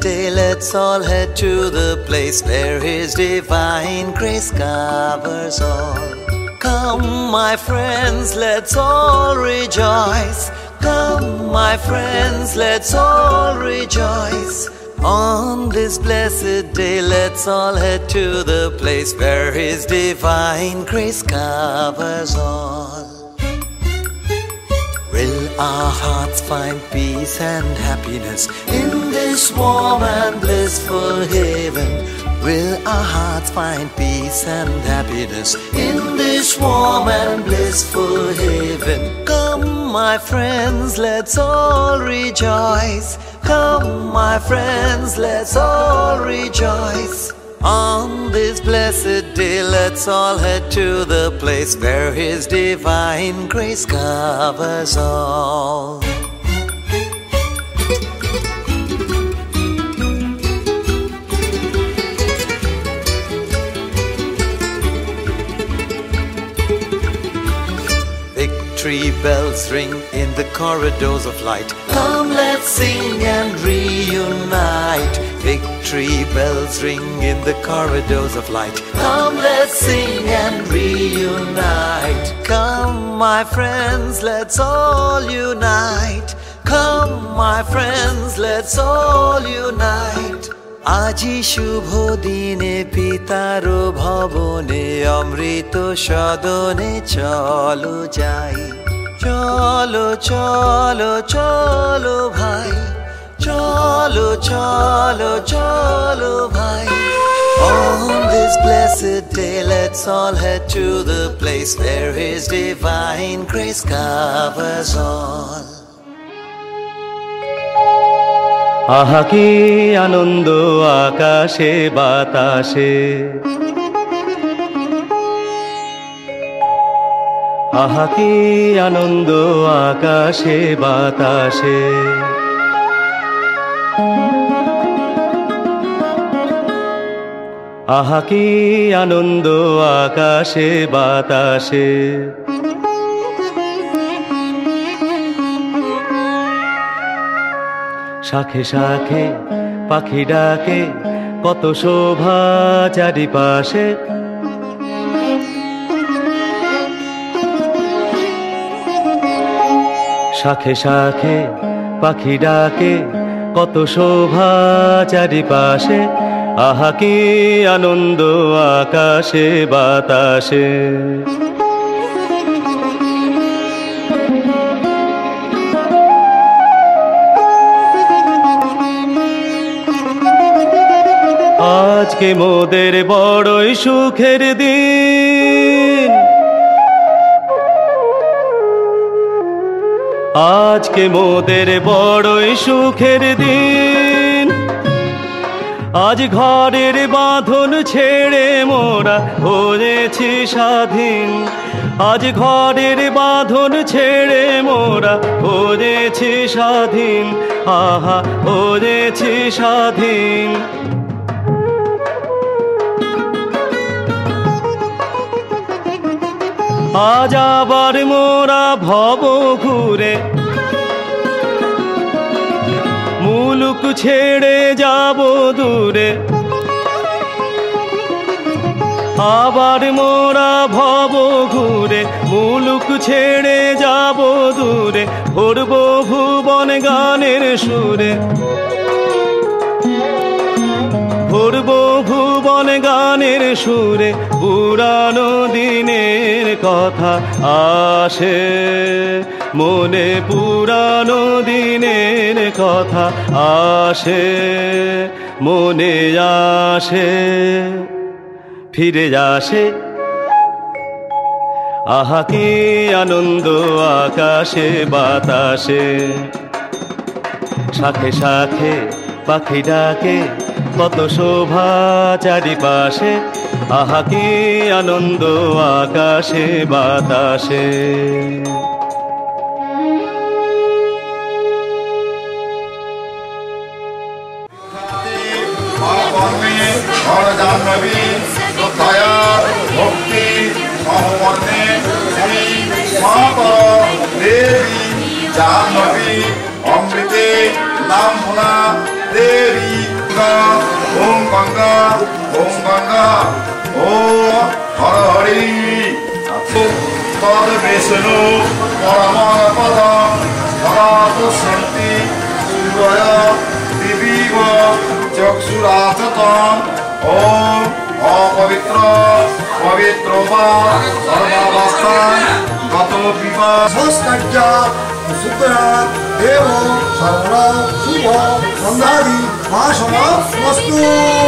day, let's all head to the place where His divine grace covers all. Come, my friends, let's all rejoice. Come, my friends, let's all rejoice. On this blessed day, let's all head to the place where His divine grace covers all. Will our hearts find peace and happiness in this warm and blissful haven? Will our hearts find peace and happiness in this warm and blissful haven? Come, my friends, let's all rejoice. Come, my friends, let's all rejoice. On this blessed day, let's all head to the place where His divine grace covers all. Victory bells ring in the corridors of light. Come, let's sing and reunite. Victory bells ring in the corridors of light. Come, let's sing and reunite. Come, my friends, let's all unite. Come, my friends, let's all unite. আজি শুভ দিনে পিতার ভবনে অমৃত সদনে চলো যাই। চলো চলো চলো ভাই, চলো চলো চলো ভাই। On this blessed day, let's all head to the place where His divine grace covers all. আহা কি আনন্দ আকাশে বাতাসে, আহা কি আনন্দ আকাশে বাতাসে। আহা কি আনন্দ আকাশে বাতাসে। শাখে শাখে পাখি ডাকে, কত শোভা চারিপাশে। শাখে শাখে পাখি ডাকে, কত শোভা চারিপাশে। আহা কি আনন্দ আকাশে বাতাসে। আজকে মোদের বড়ই সুখের দিন, আজকে মোদের বড়ই সুখের দিন। আজ ঘরের বাঁধন ছেড়ে মোরা হয়েছি স্বাধীন। আজ ঘরের বাঁধন ছেড়ে মোরা হয়েছি স্বাধীন। আহা হয়েছি স্বাধীন। আজ আবার মোরা ভব ঘুরে মুলুক ছেড়ে যাব দূরে। আবার মোরা ভব ঘুরে মুলুক ছেড়ে যাব দূরে। ভরব ভুবন গানের সুরে, ভরব ভুবন গানের সুরে। পুরানো দিনের কথা আসে মনে, পুরানো দিনের কথা আসে মনে আসে, ফিরে আসে। আহা কি আনন্দ আকাশে বাতাসে। শাখে শাখে পাখি ডাকে, কত শোভা চারিপাশে। আহা কি আনন্দ আকাশে বাতাসে। ভক্তি সহমর্মে শ্রী মহাদেবী জাহ্নবী অমৃতে নাম ভোলা देवी ओम गंगा ओ हर हरि तद विष्णु परमपद सदा शांति सूर्य दिवीव चक्षुराततम ओम अपवित्र पवित्र वा सर्वावस्थान गतो विवा संस्कृत्या सुतरा देव सर्व शुभ संधादि भाषण वस्तु देव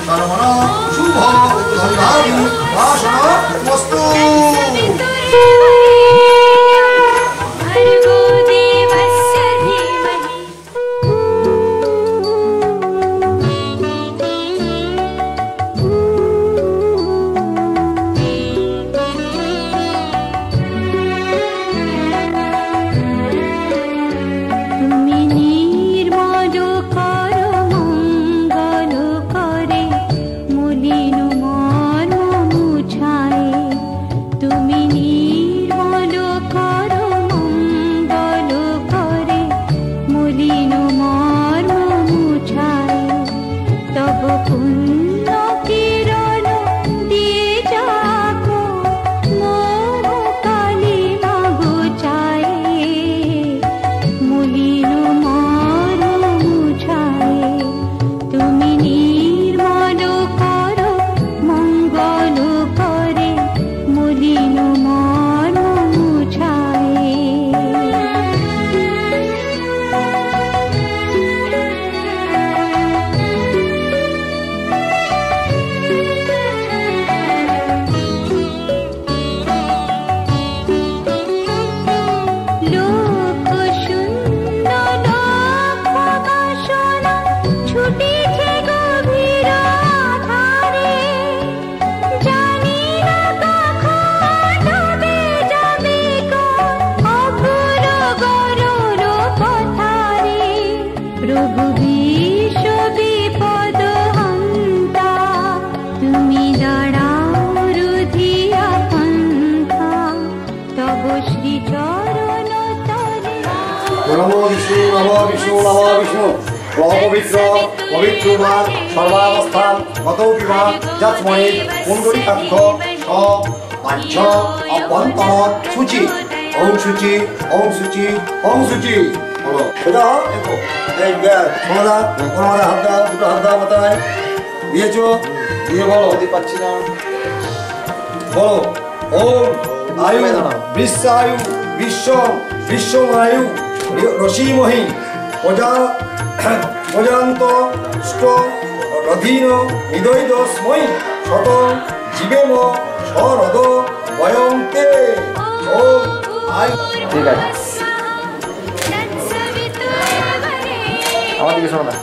सर्व शुभ संधादि भाषण वस्तु सर्वावस्थान गतो विवाह जत्मणि कुंडली कक्ष पंच अभ्यंतर सूचि ओम सूचि ओम सूचि ओम सूचि बोलो बुझा देखो एक बार थोड़ा हमारा हफ्ता बताए ये जो ये बोलो पाচ্ছি না बोलो ओम आयु विश्वायु विश्वमायु रशीमहि प्रजान्त रधीन निदयस्मै शत जीवेम शरद वयंते ओम आयु ठीक है আমার দিকে শোনো না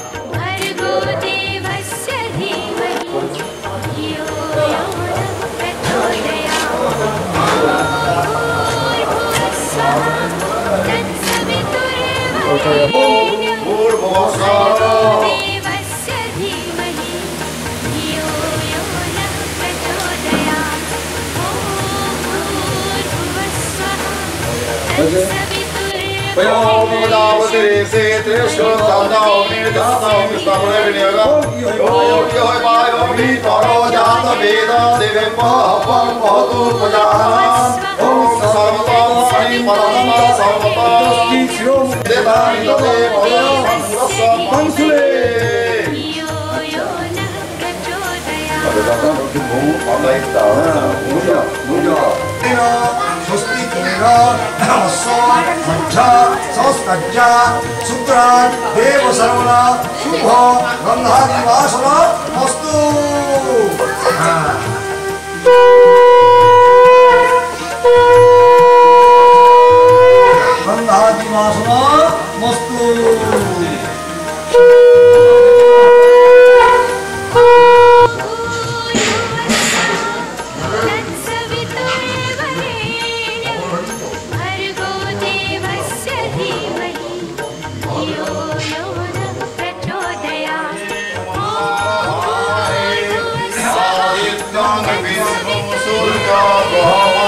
देव सर्वना शुभ गंधादि वासन वस्तु गंधादि वासन वस्तु Oh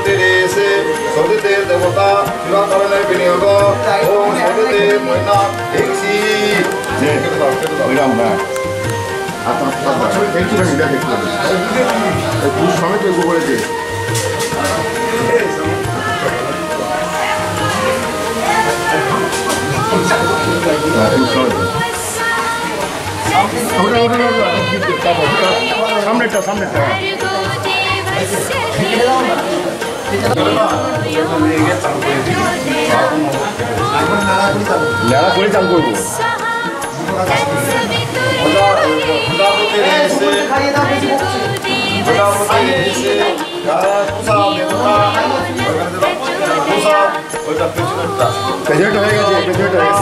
প্রজাপতিরেশে সদিতের দেবতা শিবাকরণের বিনিয়োগ ও সদিতের মৈনা দেখছি সমেত করেছে সামনেটা সামনেটা মেলা করে চাল করবো প্রেজেন্ট হয়ে গেছে প্রেজেন্ট হয়ে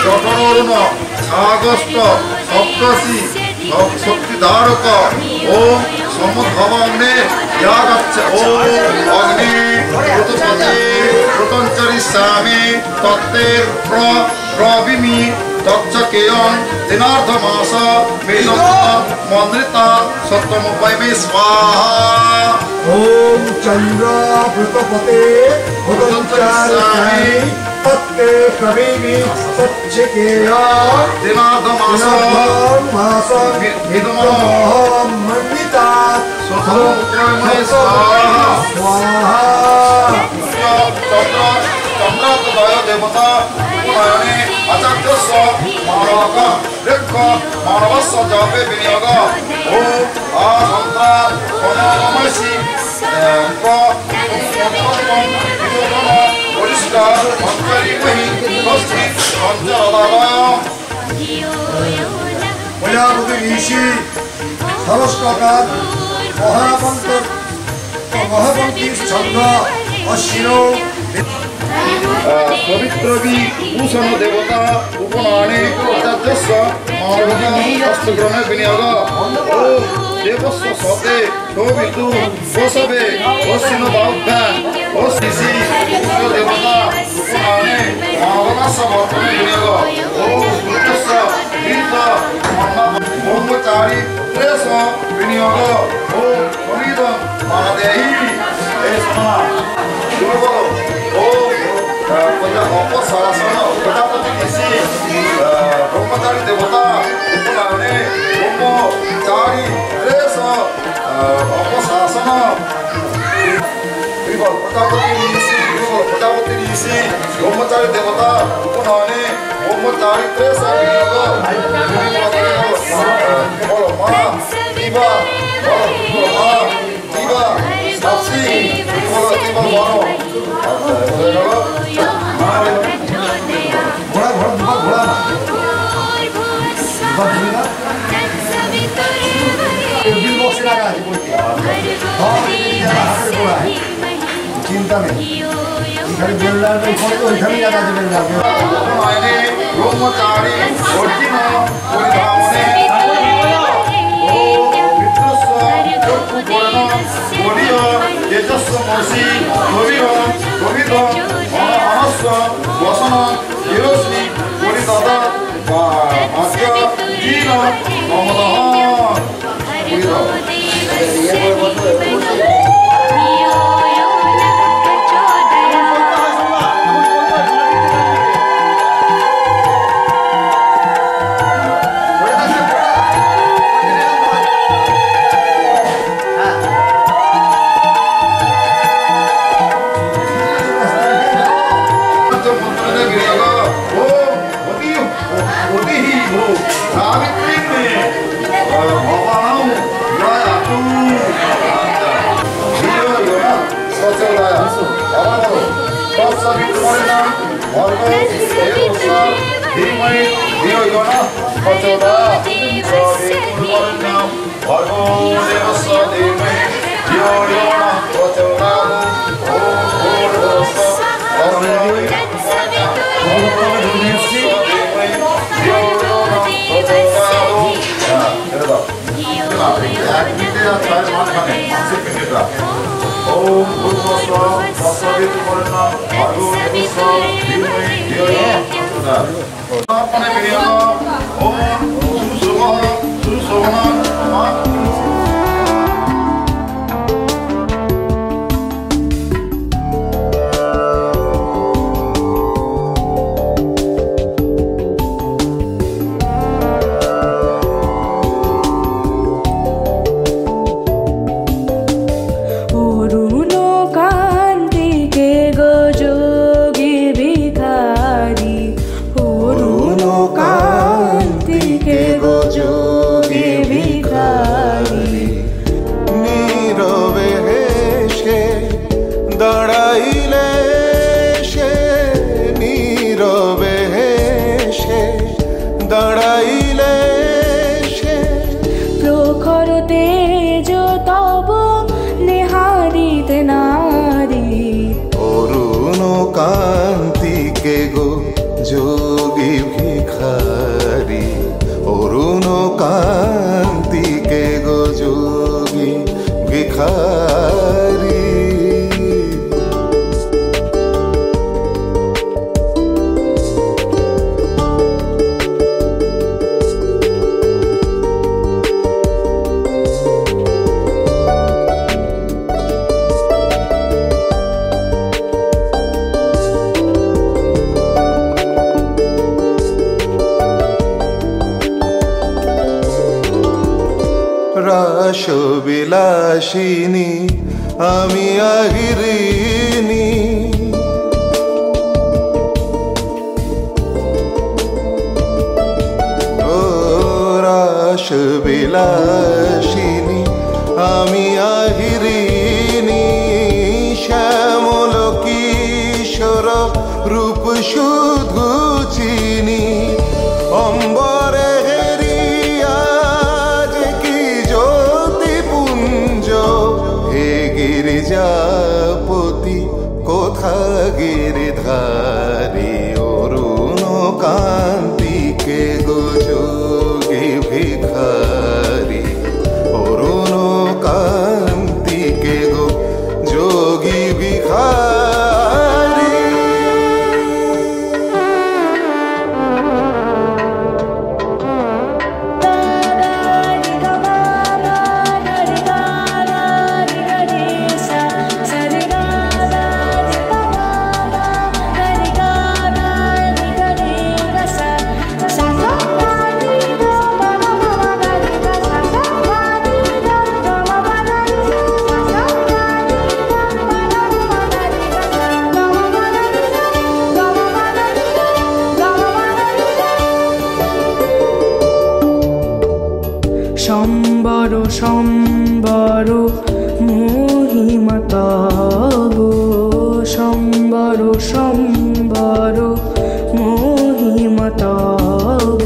জঠরুণ আগস্ত সপ্তশী শক্তিধারক ওম সমুদ্ভবগ্নে ইয়াগচ্ছে ওম অগ্নি ঋতুপতি ঋতঞ্চরিষ্যামি তত্তের প্রবিমি তচ্চকেয়ং দিনার্ধমাস মন্দ্রিতা সত্যমুপৈমে স্বাহা ওম চন্দ্র বৃতপতে ঋতঞ্চরিষ্যামি তত্তে প্রবিমি তচ্চকেয়ং দিনার্ধমাস মন্দ্রিতা সত্যমুপৈমে স্বাহা চন্দ্রোদয় দেবতা উপনয়নে আচার্যস্ব মানবক বৃক্ষ মানবস্য জপে বিনিয়োগ ও আসন্ত্রা কনমসি পরিষ্কার অন্তরিমহি স্বস্তি পঞ্চরদালয় প্রজাপতি ঋষি সরস্বকার মহামন্ত্র মহাবন্তী চন্দ্র অশ্বিনো পবিত্রবি ভূষণ দেবতা উপনয়নে আচার্যস্য মহারথা হস্তগ্রহণে বিনিয়োগ ও দেবস্য সতে শোভিতু বসবে অশ্বিন বাহুভ্যাং ও শ্রী উচ্চ দেবতা উপনয়নে মহাবতাস্য বর্তনে বিনিয়োগ ও সূর্যস্য বীর্য ব্রহ্মচারী ত্রেষ বিনিয়োগ ও সমিদং মহাদেহি এই শোনা দুর্বল ও অপশাসন প্রজাপতি ঋষি ব্রহ্মচারী দেবতা উপনয়নে ব্রহ্মচারী ত্রেষ অপশাসন প্রজাপতি ঋষি ব্রহ্মচারী দেবতা উপনয়নে ব্রহ্মচারী ত্রেষ চিন্তা নেই এখানে বেললার ওইখানেই রাখা যাবে ব্রহ্মচারী অর্জুন পরিধামনে তেজস্ব মসি গভীর গভীর অনস্ব বসন হিরোশ্রী পরিদদ মাস্য দীন মমদহ বিলাসিনী আমি আহিরিনী ও রাস বিলাসিনী আমি আহিরিনী শ্যামল কিশোর রূপ শুধু চিনি অম্বরে হে গিরিজা প্রজাপতি কোথা গিরিধারী অরুণ কান্তিকে গো যোগী ভিখারি অরুণ কান্তিকে গো যোগী ভিখারি সম্বর সম্বর মহিমা তব সম্বর সম্বর মহিমা তব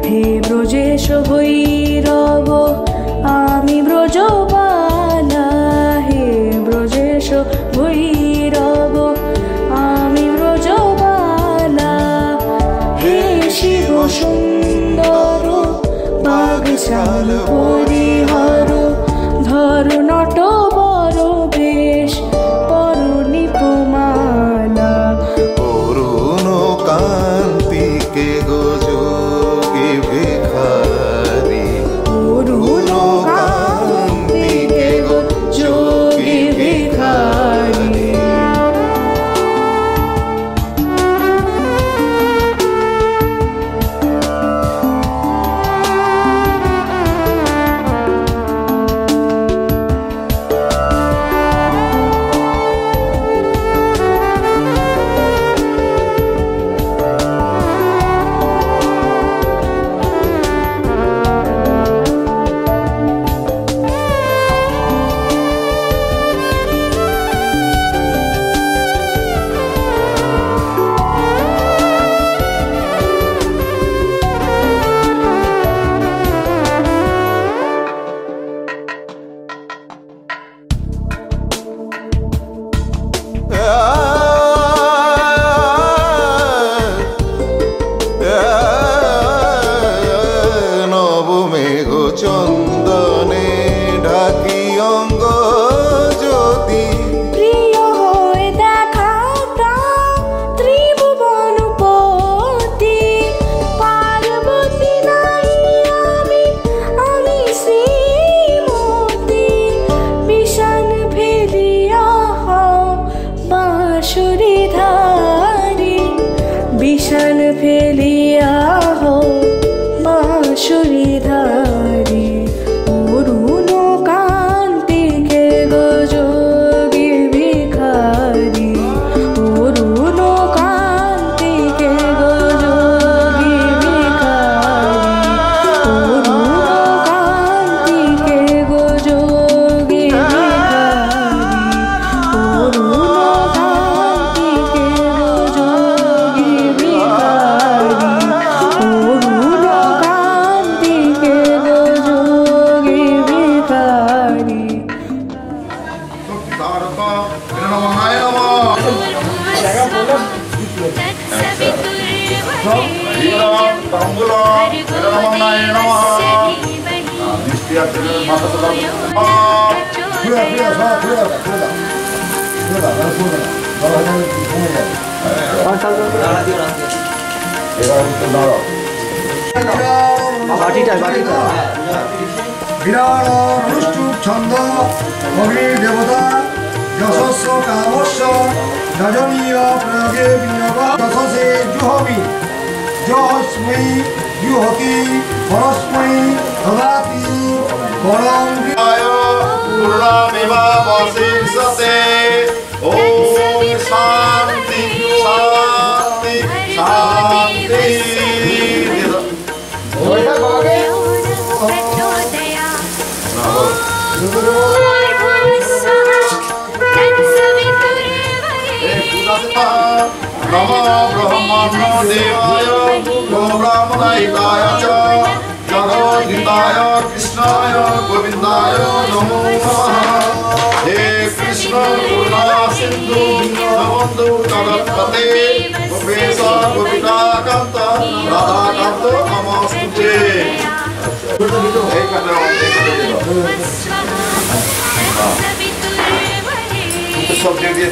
হে ব্রজেশ ভৈরব আমি ব্রজবালা হে ব্রজেশ ভৈরব আমি ব্রজবালা হে শিব সুন্দর বাগশাল পরিহর ধর নট বর বেশ পর নিপমালা অরুণ কান্তিকে গো যোগী ভিখারি অরুণ কান্তিকে গো যোগী ভিখারি নবমেঘ চন্দনে ঢাকি অঙ্গ জ্যোতি প্রিয় হয়ে দেখা ত্রিভুবনপতি পার্বতী নাই আমি শ্রীমতী বিষাণ ফেলিয়া বাঁশুরি ধারি বিষাণ ফেলিয়া বাঁশুরি ধারি অরুণ কান্তিকে গো যোগী ভিখারি অরুণ কান্তিকে গো যোগী ভিখারি অরুণ কান্তিকে গো যোগী ভিখারি অরুণ কান্তিকে গো যোগী ভিখারি অরুণ কান্তিকে গো যোগী ভিখারি তারক নমঃ নমঃ ধীরম তাম্বুলম নমঃ নমঃ নিষ্ঠিয়া মাতা বিরাট অনুষ্ঠুপ ছন্দ অগ্নি দেবতা যশস্ব কামস্য যজনীয় প্রয়োগে বিনিয়োগ যশসে জুহমি যস্मै জুহতি পরস্मै দদাতি পরম পূর্ণমিমাবশিষ্যতে ওম শান্তি শান্তি শান্তি নমো ব্রহ্মণ্য দেবায় গো ব্রাহ্মণায় চ জগো गोविंदाय कृष्णाय गोविंदाय नमो नमः हे कृष्ण करुणा सिंधु दीनबंधु जगत्पते गोपेश गोपिकाकांत राधाकांत नमोस्तुते सब दे दिए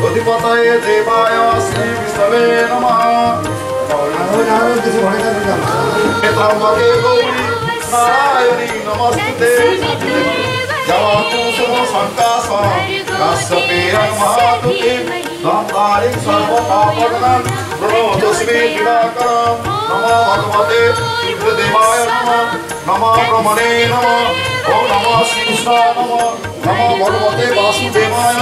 अधिपतये देवाय श्री विष्णवे नमः त्र्यंबके गौरी नारायणी नमस्ते जवातु शंकासं काश्यपेयं महातुते धन्धारी सर्वपापगणं प्रणतोऽस्मि दिवाकरं नमो भगवते रुद्रदेवाय नमः नमो ब्रह्मणे नमः ॐ नमः श्रीकृष्णाय नमः नमो भगवते वासुदेवाय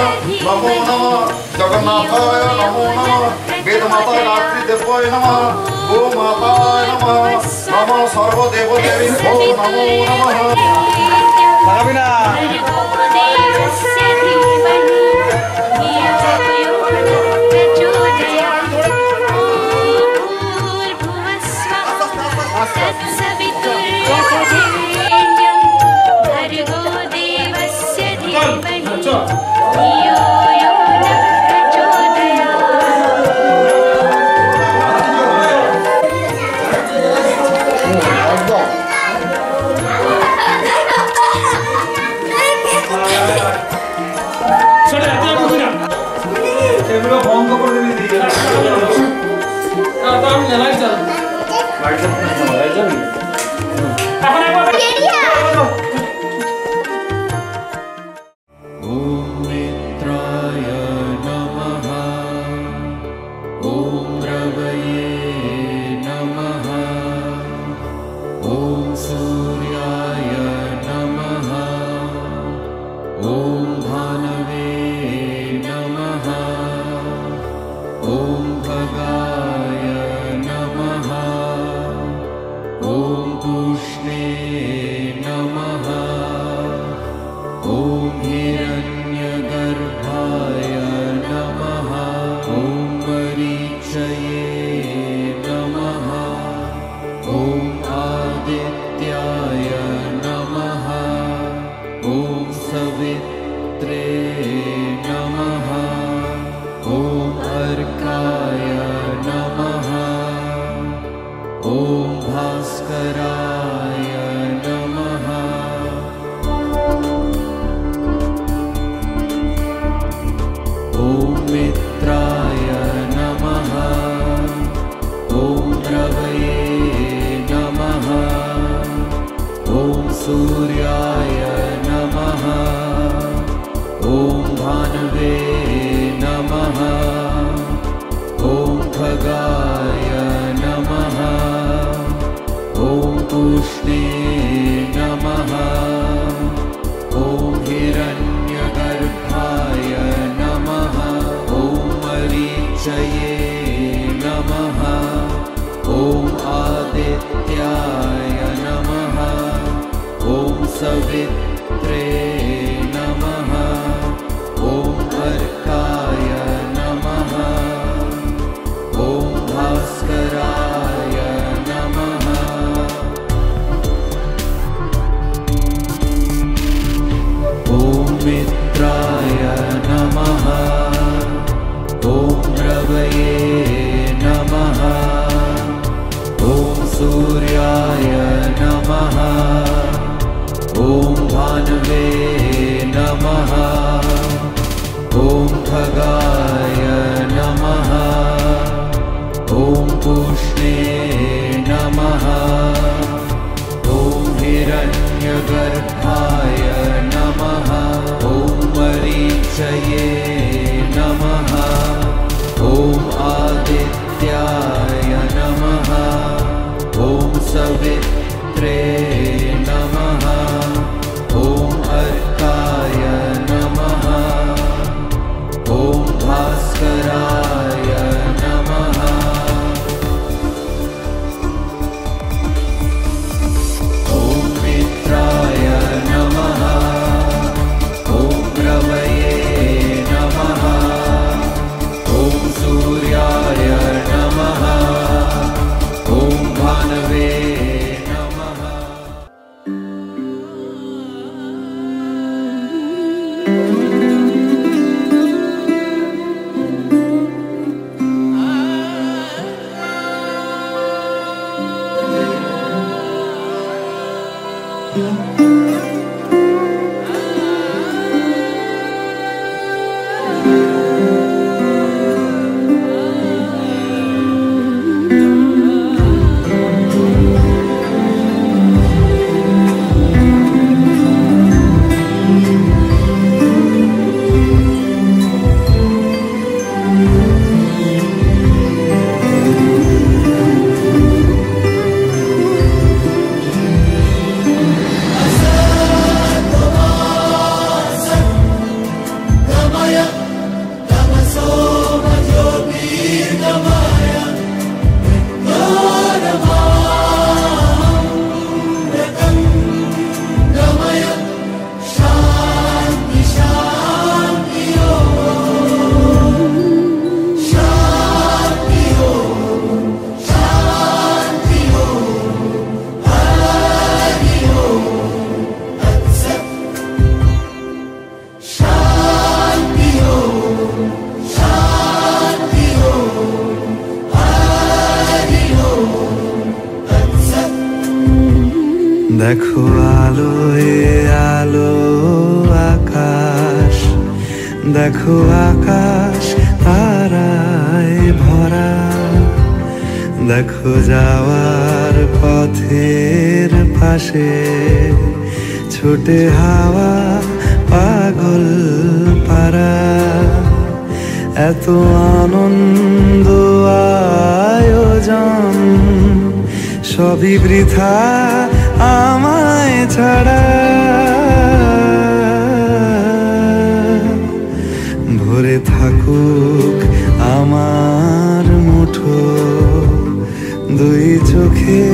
नमो नमः जगन्नाथाय नमो नमः वेदमाता रात्रि देवाय नमः गो माताय नमः नमो सर्वदेवदेवीभ्यो नमो नमः सवित्रे नमः। भास्कराय नमः। ॐ मित्राय नमः। ॐ रवये नमः। ॐ सूर्याय नमः। ॐ भानवे नमः। দেখো আলোয় আলো আকাশ, দেখো আকাশ তারায় ভরা, দেখো যাওয়ার পথের পাশে ছুটে হাওয়া পাগল পারা। এত আনন্দ আয়োজন সবই বৃথা আমায় ছাড়া। ভরে থাকুক আমার মুঠো, দুই চোখে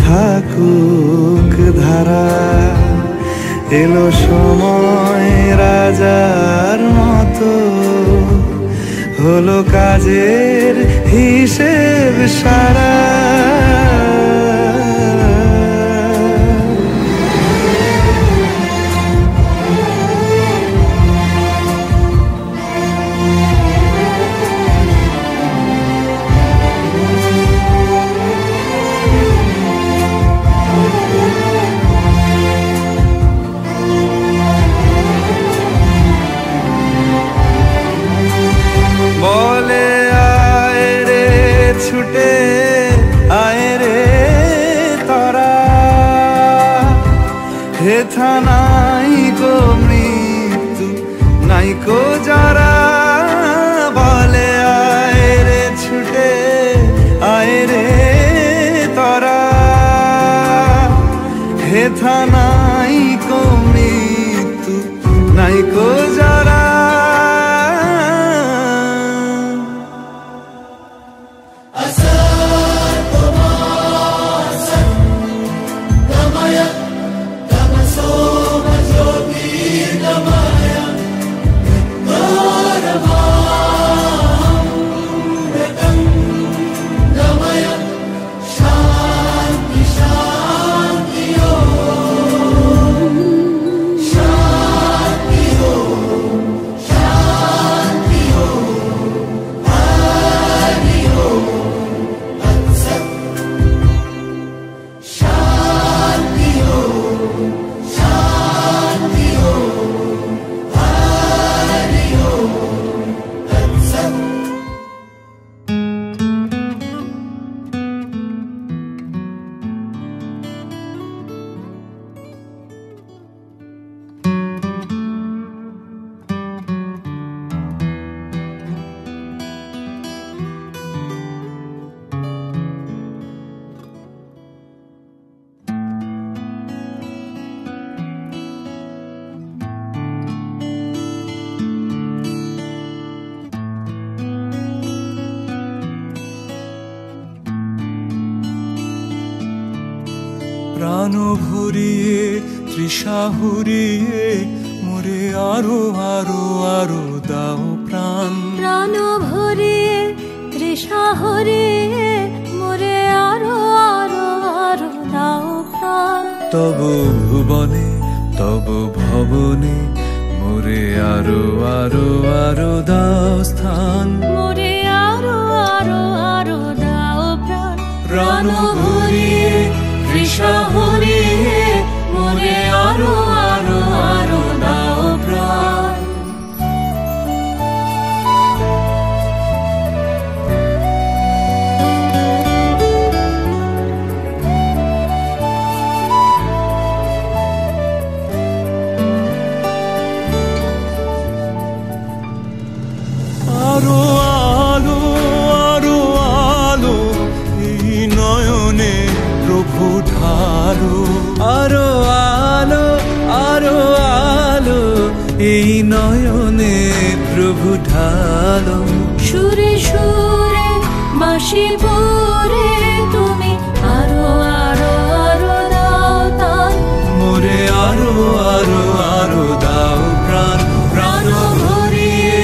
থাকুক ধারা। এলো সময় রাজার মতো, হলো কাজের হিসেব সারা। বলে আয় রে ছুটে প্রাণ ভরিয়ে তৃষা হুরিয়ে মোরে আরো আরো আরো দাও প্রাণ। প্রাণ ভরিয়ে তৃষা হরিয়ে মোরে আরো আরো আরো দাও প্রাণ। তব ভুবনে তব ভবনে মোরে আরো আরো আরো দাও স্থান। মোরে আরো আরো আরো দাও প্রাণ। প্রাণ ভরিয়ে তৃষা হরিয়ে মোরে আরো আরো আরো দাও প্রাণ। আরো আলো আরো আলো এই নয়নে প্রভু ঢালো। আরো আলো আরো আলো এই নয়নে প্রভু ঢালো। সুরে সুরে বাঁশি পরে তুমি আরো আরো আরো দাও তান। মোরে আরো আরো আরো দাও প্রাণ। প্রাণ ভরিয়ে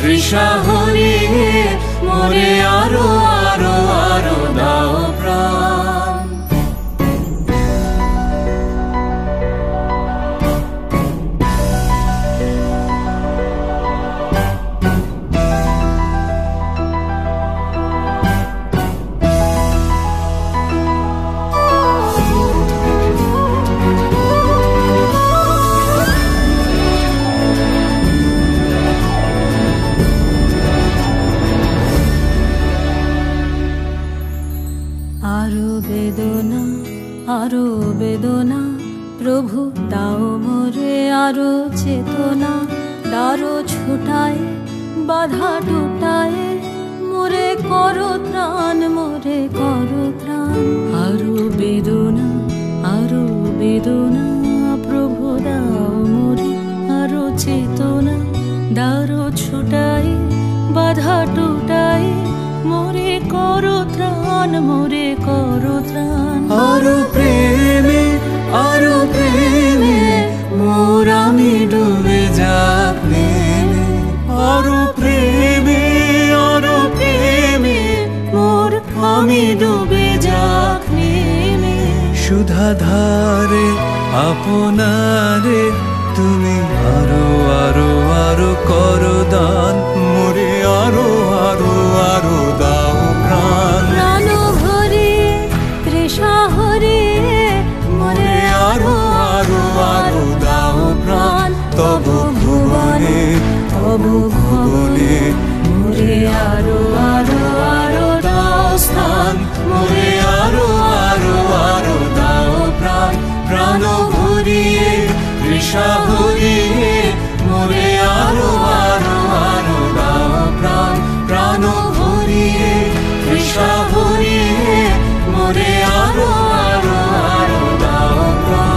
তৃষা হরিয়ে মোরে আরো আরো আরো দাও প্রাণ। আরো বেদনা আরো বেদনা প্রভু দাও মোরে আরো চেতনা। দারো ছুটায় বাধা টুটায় মোরে করো ত্রাণ মোরে করো ত্রাণ। আরো বেদনা প্রভু দাও মোরে আরো চেতনা। দারো ছুটায় বাধা টুটায় মোরে করো ত্রাণ মোরে করো ত্রাণ। আরো প্রেমে মোর আমি ডুবে যাক নেমে। আরো প্রেমে মোর আমি ডুবে যাক নেমে। সুধা ধারে আপনারে তুমি আরো আরো আরো করো দান। মোরে আরো আরো আরো দাও প্রাণ। প্রাণ ভরিয়ে তৃষা হরিয়ে মোরে আরো আরো আরো দাও প্রাণ। তব ভুবনে মোরে আরো আরো আরো দাও স্থান। মোরে আরো আরো আরো দাও প্রাণ। প্রাণ ভরিয়ে তৃষা হরিয়ে মোরে আরো আরো আরো দাও প্রাণ। প্রাণ ভরিয়ে তৃষা হরিয়ে মোরে আরো আরো আরো দাও প্রাণ।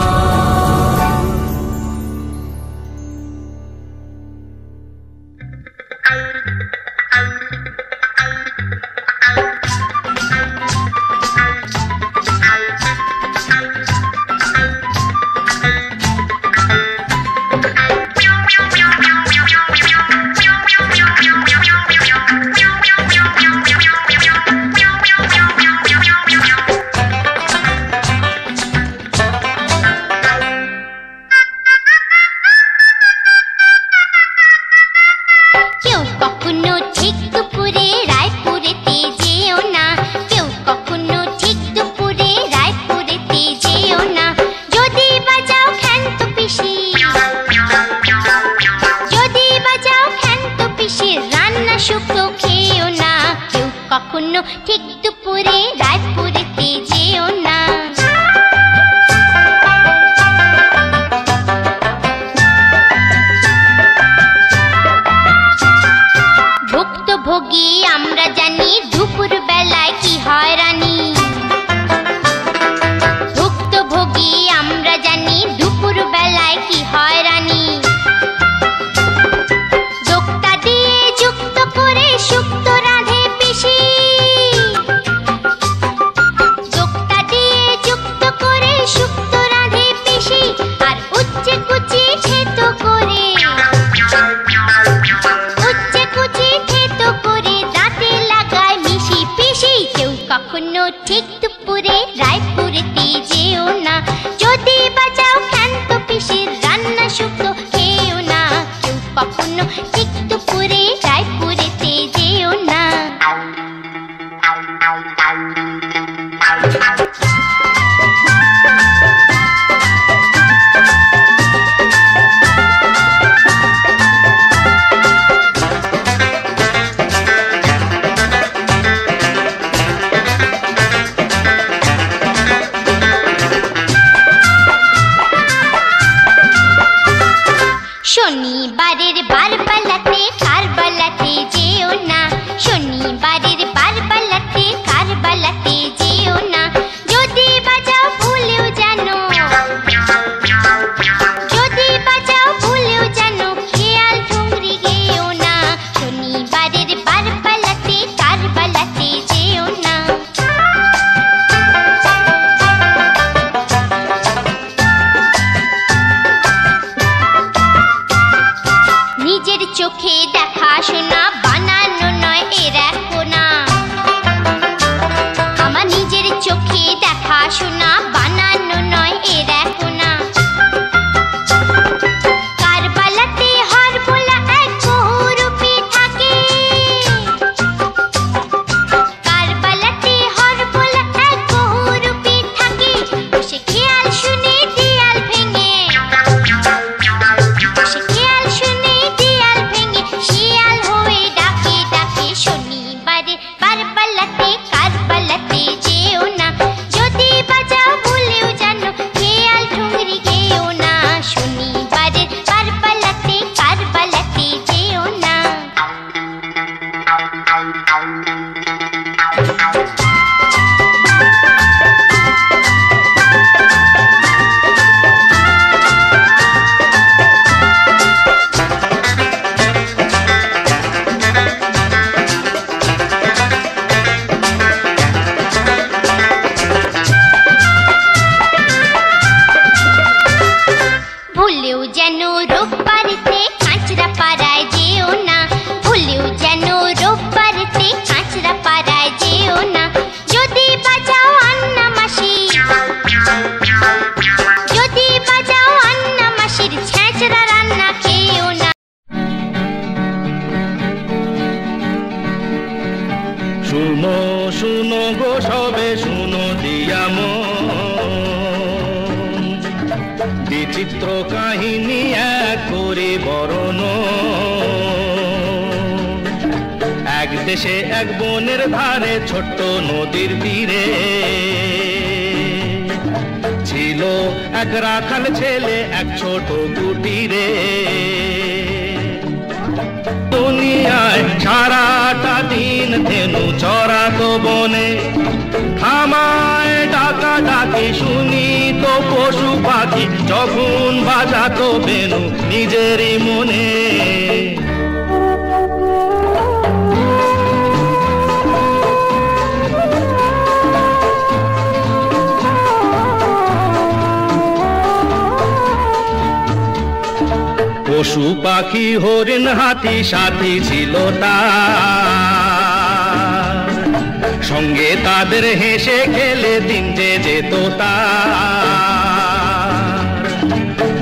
ঠিক দুপুরে রায়পুরেতে যেও না। ভুক্তভোগী আমরা জানি দুপুর বেলায় কি হয়রানি। ভুক্তভোগী আমরা জানি দুপুর বেলায় কি হয়রানি। দোক্তা দিয়ে যুক্ত করে শুক্ত রাঁধে পিসি। দোক্তা দিয়ে যুক্ত করে শুক্ত ঠিক দুপুরে রায়পুরেতে যেও না, যদি বাজাও ক্ষান্ত পিসির রান্না শুক্তো খেও না। কেউ কখনো ঠিক দুপুরে রায়পুরেতে যেও না। শনিবারের বারবালাতে কারবালাতে যেও না, শনিবারের বারবালাতে কারবালাতে যেও না। যদি বাজাও ভুলেও জানো, যদি বাজাও ভুলেও জানো, খেয়াল ঠুংরি গেও না। শনিবারের বারবালাতে কারবালাতে যেও না। নিজের চোখে দেখা শোনা বানানো নয় এর এক কোনা, আমার নিজের চোখে দেখা শোনা বানানো নয় এর এক কোনা। কারবালাতে হরবোলা এক বহুরূপী থাকে, কারবালাতে হরবোলা এক বহুরূপী থাকে। সে খেয়াল শুনে দেয়াল ভেঙে, সে খেয়াল শুনে দেয়াল ভেঙে শিয়াল হয়ে ডাকে ডাকে। শনিবারে বারবালাতে কারবালাতে যেও না, যদি বাজাও ভুলেও জানো, খেয়াল ঠুংরি গেও না। শনিবারে বারবালাতে কারবালাতে যেও না। ভুলেও যেন রোববারেতে কাঁচরা পাড়ায় যেও না, ভুলেও যেন রোববারেতে কাঁচরা পাড়ায় যেও না। যদি বাজাও আন্না মাসি, যদি বাজাও আন্না মাসির ছেঁচড়া রান্না খেও না। শুনো শুনো গো সবে শুনো দিয়া মন, বিচিত্র কাহিনী এক করে বরণ। এক দেশে এক বনের ধারে ছোট্ট নদীর তীরে ছিল এক রাখাল ছেলে এক ছোট কুটিরে। দুনিয়ায় সারাটা দিন ধেনু চড়াতো বনে, থামায় ডাকা ডাকি শুনি তো পশু পাখি যখন বাজাতো বেনু নিজেরই মনে। পশু পাখি হরিণ হাতি সাথী ছিল তার, সঙ্গে তাদের হেসে খেলে দিন যে যেত তার।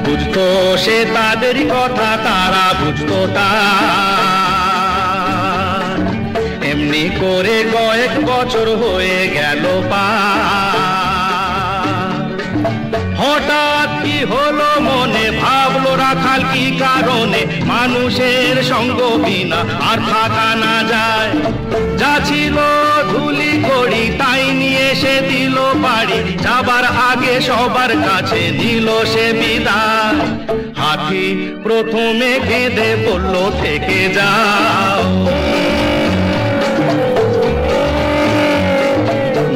বুঝতো সে তাদের কথা, তারা বুঝতো তার। এমনি করে কয়েক বছর হয়ে গেল পার। হঠাৎ কি হলো মনে, ভাবলো রাখাল কি কারণে মানুষের সঙ্গ বিনা আর থাকা না যায়। যা ছিল ধুলি কড়ি তাই নিয়ে সে দিল বাড়ি, যাবার আগে সবার কাছে দিল সে বিদায়। হাতি প্রথমে কেঁদে বলল থেকে যাও,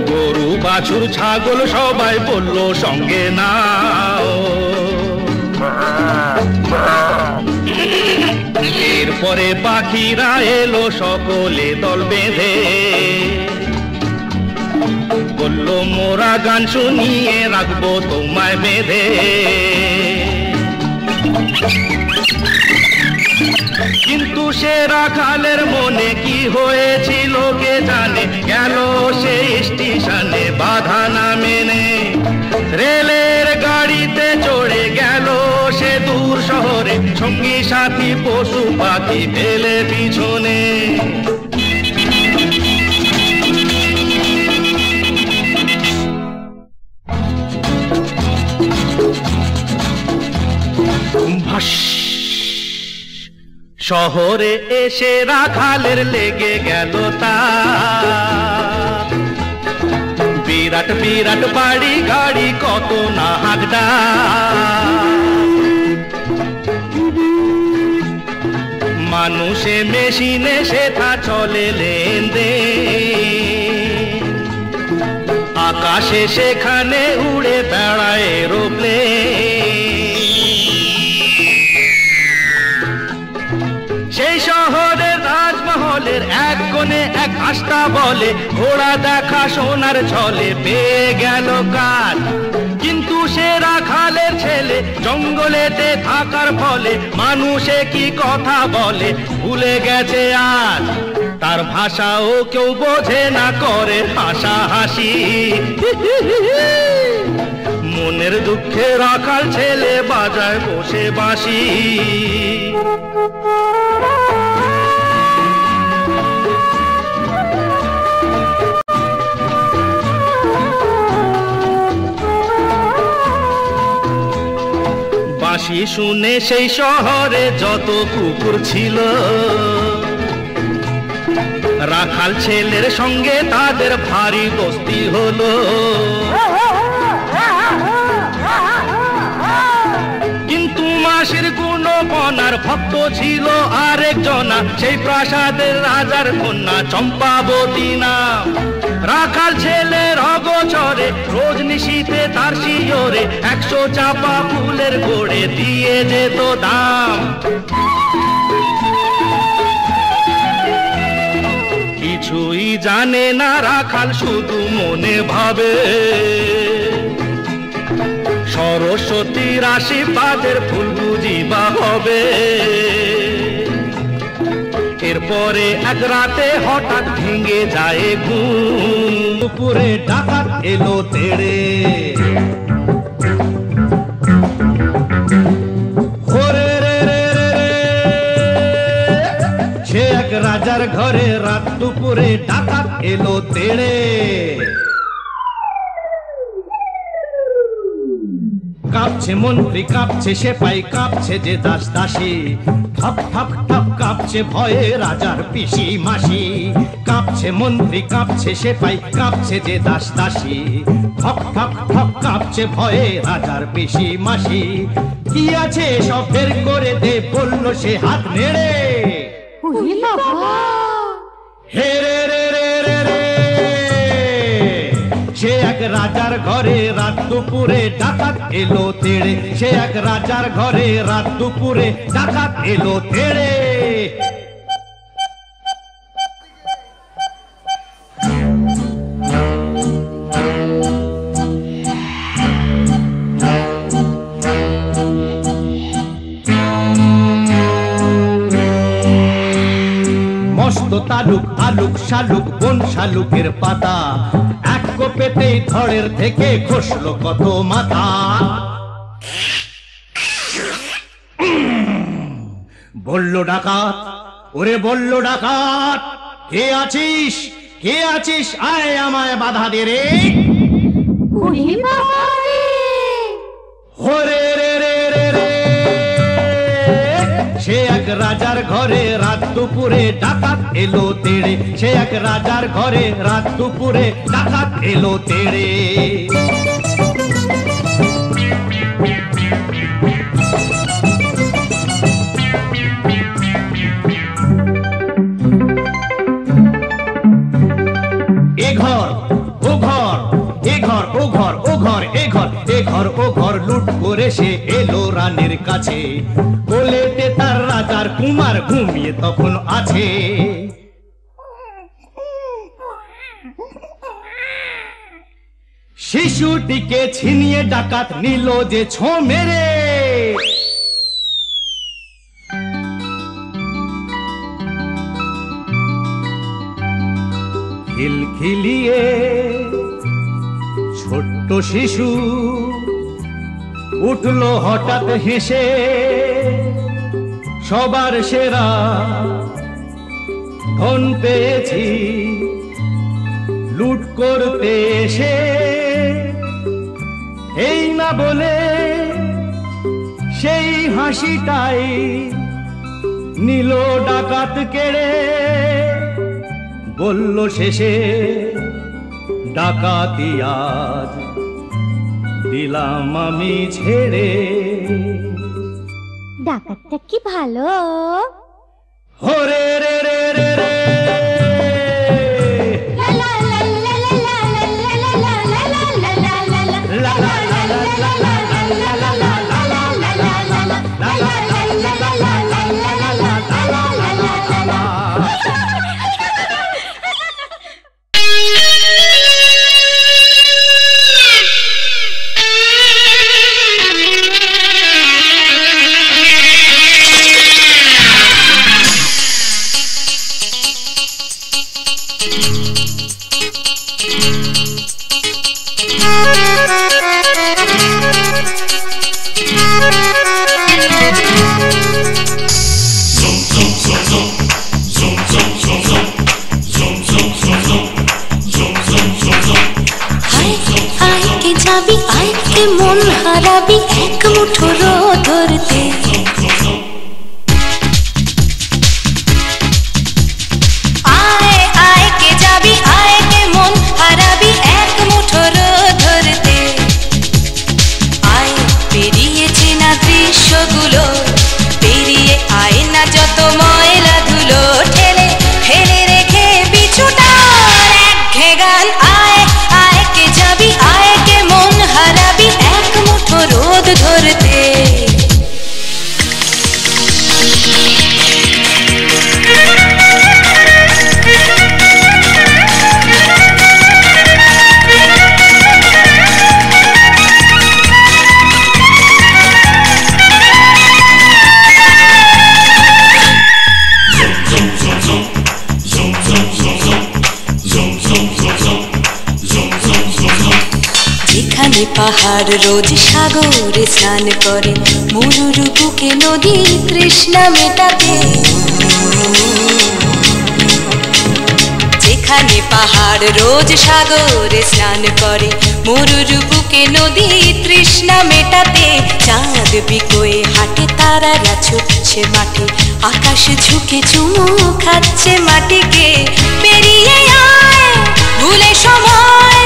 গরু বাছুর ছাগল সবাই বলল সঙ্গে নাও। এরপরে পাখিরা এলো সকলে দল বেঁধে, বলল মোরা গান শুনিয়ে রাখবো তোমায় বেঁধে। কিন্তু সে রাখালের মনে কি হয়েছিল কে জানে, গেল সে স্টেশন সঙ্গী সাথী পশু পাখি ফেলে পিছনে। শহরে এসে রাখালের লেগে গেল তার, বিরাট বিরাট বাড়ি গাড়ি কত না হাগডা। মানুষে মেশিনে সেথা চলে লেনদেন, আকাশে সেখানে উড়ে বেড়ায় এরোপ্লেন। সেই শহরের রাজমহলের এক কোণে এক আস্তা বলে, ঘোড়া দেখা সোনার ছলে পেয়ে গেল কাজ। কিন্তু সে রাখালের ছেলে জঙ্গলেতে থাকার ফলে মানুষে কি কথা বলে ভুলে গেছে আজ। তার ভাষাও কেউ বোঝে না, করে হাসাহাসি। মনের দুঃখে রাখাল ছেলে বাজায় বসে বাঁশি। বাঁশি শুনে সেই শহরে যত কুকুর ছিল, রাখাল ছেলের সঙ্গে তাদের ভারী দোস্তি হলো। কিন্তু মাসির গুণপনার ভক্ত ছিল আরেকজনা, সেই প্রাসাদের রাজার কন্যা চম্পাবতী নাম। রাখাল ছেলের অগোচরে রোজ নিশীথে তার শিয়রে 100 চাপা ফুলের গোড়ে দিয়ে যেত দাম। কিছুই জানে না রাখাল, শুধু মনে ভাবে সরস্বতীর আশীর্বাদের ফুল বুঝিবা হবে। এরপরে এক রাতে হঠাৎ ভেঙে যায় ঘুম, দুপুরে ডাকাত এলো তেড়ে। ওরে রে রে রে রে, সে এক রাজার ঘরে রাত দুপুরে ডাকাত এলো তেড়ে। কাঁপছে মন্ত্রী, কাঁপছে সেপাই, কাঁপছে যে দাস দাসী। ঠক ঠক ঠক কাঁপছে ভয়ে রাজার পিসি মাসি। কাঁপছে মন্ত্রী, কাঁপছে সেপাই, কাঁপছে যে দাস দাসী। ঠক ঠক ঠক কাঁপছে ভয়ে রাজার পিসি মাসি। কি আছে সব বের করে দে, বলল সে হাত নেড়ে। হে রে রে রে রে রে, সে এক রাজার ঘরে রাত দুপুরে ডাকাত এলো তেড়ে। সে এক রাজার ঘরে রাত দুপুরে ডাকাত এলো তেড়ে। মস্ত তালুক আলুক শালুক বন শালুকের পাতা, এক কোপেতেই ধড়ের থেকে খসলো কত মাথা। বলল ডাকাত, ওরে বলল ডাকাত, কে আছিস কে আছিস, আয় আমায় বাধা দে রে। ওরে রে রে রে রে, সে এক রাজার ঘরে রাত দুপুরে ডাকাত এলো তেড়ে। সে এক রাজার ঘরে রাত দুপুরে ডাকাত এলো তেড়ে। এ ঘর ও ঘর, এ ঘর ও ঘর, ও ঘর এ ঘর, এ ঘর ও ঘর লুট করে সে এলো রানীর কাছে। কোলেতে তার রাজার কুমার ঘুমিয়ে তখন আছে। শিশুটিকে ছিনিয়ে ডাকাত নিল যে ছো মেরে। খিলখিলিয়ে ছোট্ট শিশু উঠলো হঠাৎ হেসে, সবার সেরা ধন পেয়েছি লুট করতে এসে, এই না বলে সেই হাসিটাই নিল ডাকাত কেড়ে। বলল শেষে ডাকাতি আজ দিলাম আমি ছেড়ে। ডাকাতটা কি ভালো। হরে রে রে রে রে মন হারাবি এক মুঠো ধরতে। আয় আয় কে যাবি, আয় কে মন হারাবি এক মুঠো ধরতে। আয় পেরিয়েছে না দৃশ্যগুলো, পেরিয়ে আয় না যত ময়লা ধুলো, ঠেলে ফেলে রেখে পিছুটা একঘে গান। আয় আয় কে যাবি, আয় কে মন হারাবি এক মুঠো রোদ ধরতে। যেখানে পাহাড় রোজ সাগরে স্নান করে, মরুর বুকে নদী তৃষ্ণা মেটাতে। যেখানে পাহাড় রোজ সাগরে স্নান করে, মরুর বুকে নদী তৃষ্ণা মেটাতে। চাঁদ বিকোয়ে হাটে, তারারা ছুটছে মাঠে, আকাশ ঝুঁকে চুমু খাচ্ছে মাটিকে। পেরিয়ে আয় ভুলে সময়,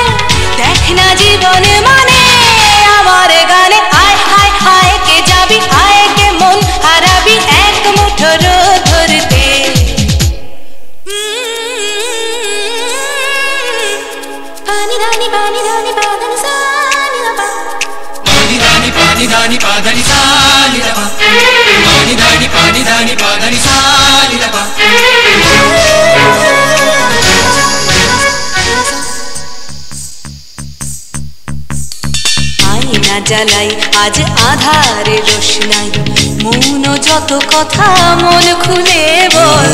দেখ না জীবন মানে আমার গানে। আয় আয় আয় কে যাবি, আয় কে মন হারাবি এক মুঠো রোদ ধরতে। পানি ধানি পানি ধানি পাদানি সানি রা পা, পানি ধানি পানি ধানি পাদানি সানি রা পা, পানি ধানি পানি ধানি পাদানি সানি রা পা। আয়না জ্বালাই আজ আধারে রোশনাই, মৌন যত কথা মন খুলে বল।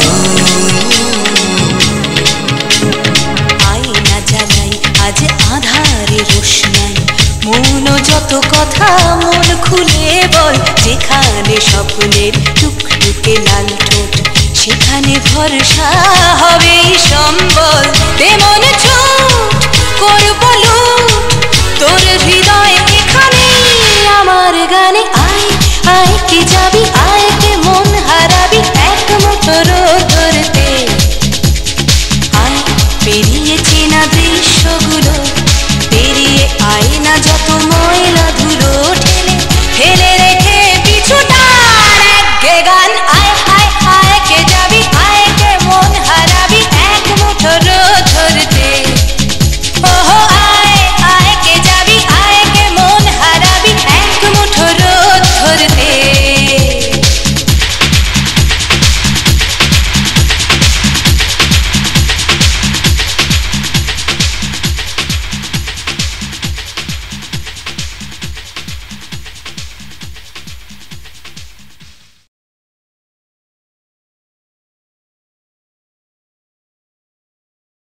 আয়না জ্বালাই আজ আধারে রোশনাই, মৌন যত কথা মন খুলে বল। যেখানে স্বপ্নের টুকটুকে লাল ঠোঁট, সেখানে ভরসা হবে